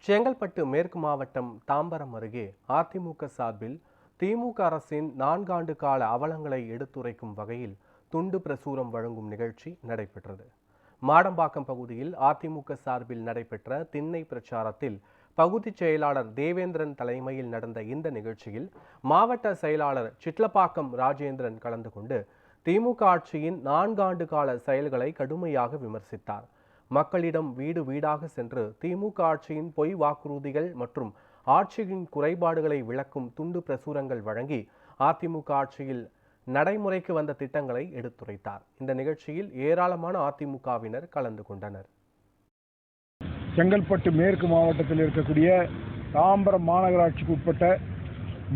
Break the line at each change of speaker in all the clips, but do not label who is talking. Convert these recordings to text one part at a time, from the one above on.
செங்கல்பட்டு மேற்கு மாவட்டம் தாம்பரம் அருகே அதிமுக சார்பில் திமுக அரசின் 4 ஆண்டு கால அவலங்களை எடுத்துரைக்கும் வகையில் துண்டு பிரசுரம் வழங்கும் நிகழ்ச்சி நடைபெற்றது. மாடம்பாக்கம் பகுதியில் அதிமுக சார்பில் நடைபெற்ற திண்ணை பிரச்சாரத்தில் பகுதி செயலாளர் தேவேந்திரன் தலைமையில் நடந்த இந்த நிகழ்ச்சியில் மாவட்ட செயலாளர் சிட்லப்பாக்கம் ராஜேந்திரன் கலந்து கொண்டு திமுக ஆட்சியின் 4 ஆண்டு கால செயல்களை கடுமையாக விமர்சித்தார். மக்களிடம் வீடு வீடாக சென்று திமுக ஆட்சியின் பொய் வாக்குறுதிகள் மற்றும் ஆட்சியின் குறைபாடுகளை விளக்கும் துண்டு பிரசுரங்கள் வழங்கி அதிமுக ஆட்சியில் நடைமுறைக்கு வந்த திட்டங்களை எடுத்துரைத்தார். இந்த நிகழ்ச்சியில் ஏராளமான அதிமுகவினர் கலந்து கொண்டனர்.
செங்கல்பட்டு மேற்கு மாவட்டத்தில் இருக்கக்கூடிய தாம்பரம் மாநகராட்சிக்கு உட்பட்ட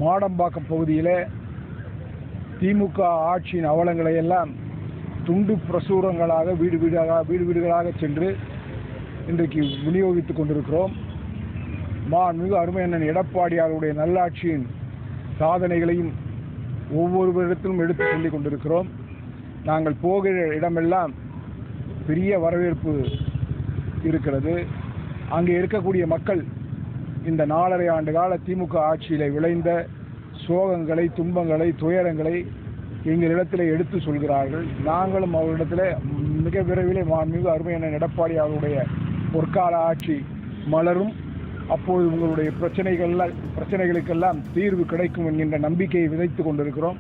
மாடம்பாக்கம் பகுதியில் திமுக ஆட்சியின் அவலங்களை எல்லாம் துண்டு பிரசுரங்களாக வீடு வீடுகளாக சென்று இன்றைக்கு விநியோகித்துக் கொண்டிருக்கிறோம். மிக அருமையான எடப்பாடியாருடைய நல்லாட்சியின் சாதனைகளையும் ஒவ்வொருவரிடத்திலும் எடுத்து சொல்லிக் கொண்டிருக்கிறோம். நாங்கள் போகிற இடமெல்லாம் பெரிய வரவேற்பு இருக்கிறது. அங்கே இருக்கக்கூடிய மக்கள் இந்த 4.5 ஆண்டு கால திமுக ஆட்சியில் விளைந்த சோகங்களை, துன்பங்களை, துயரங்களை எங்களிடத்தில் எடுத்து சொல்கிறார்கள். நாங்களும் அவர்களிடத்தில் மிக விரைவிலே மிக அருமையான எடப்பாடியாருடைய பொற்கால ஆட்சி மலரும், அப்போது உங்களுடைய பிரச்சனைகளுக்கெல்லாம் தீர்வு கிடைக்கும் என்கின்ற நம்பிக்கையை விதைத்துக் கொண்டிருக்கிறோம்.